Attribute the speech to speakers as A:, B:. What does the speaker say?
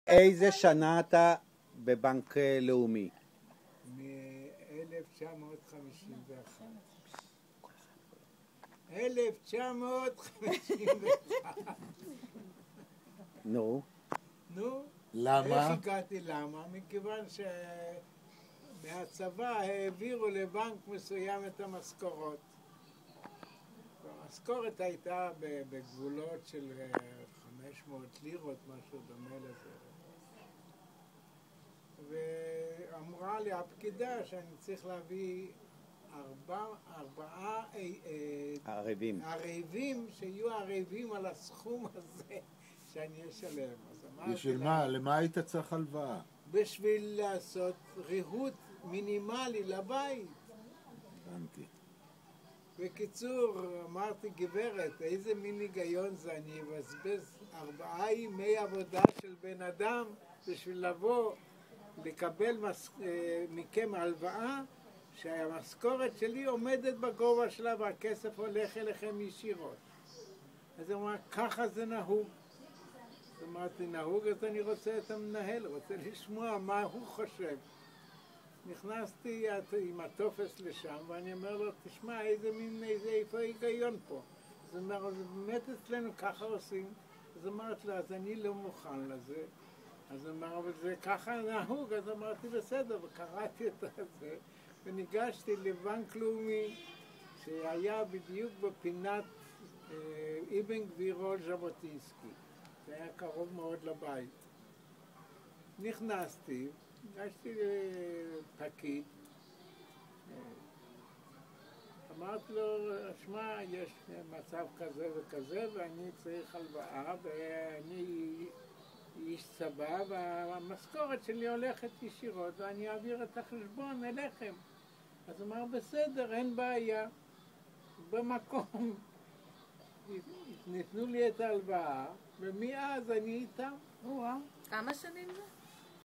A: איזה שנה אתה בבנק לאומי?
B: מ-1951. 1951.
A: נו.
B: נו,
C: למה?
B: איך הגעתי למה? מכיוון שמהצבא העבירו לבנק מסוים את המשכורות. המשכורת הייתה בגבולות של 500 לירות, משהו דומה לזה. ואמרה לי הפקידה שאני צריך להביא ארבעה ערבים שיהיו ערבים על הסכום הזה שאני אשלם.
C: בשביל מה? למה היית צריך הלוואה?
B: בשביל לעשות ריהוט מינימלי לבית.
C: הבנתי.
B: בקיצור, אמרתי, גברת, איזה מין היגיון זה, אני אבזבז 4 ימי עבודה של בן אדם בשביל לבוא לקבל מכם הלוואה שהמשכורת שלי עומדת בגובה שלה והכסף הולך אליכם ישירות. אז הוא אמר, ככה זה נהוג. אז אמרתי, נהוג, אז אני רוצה את המנהל, רוצה לשמוע מה הוא חושב. נכנסתי עם הטופס לשם ואני אומר לו, תשמע, איפה ההיגיון פה? אז הוא אומר, באמת אצלנו ככה עושים. אז אמרתי לו, אז אני לא מוכן לזה. אז הוא אמר, אבל זה ככה נהוג. אז אמרתי, בסדר, וקראתי את זה, וניגשתי לבנק לאומי, שהיה בדיוק בפינת אבן גבירול ז'בוטינסקי. זה היה קרוב מאוד לבית. נכנסתי, ניגשתי לפקיד, אמרתי לו, שמע, יש מצב כזה וכזה ואני צריך הלוואה ואני איש צבא והמשכורת שלי הולכת ישירות ואני אעביר את החשבון אליכם. אז אמר, בסדר, אין בעיה. במקום ניתנו לי את ההלוואה ומאז אני איתם.
D: כמה שנים זה?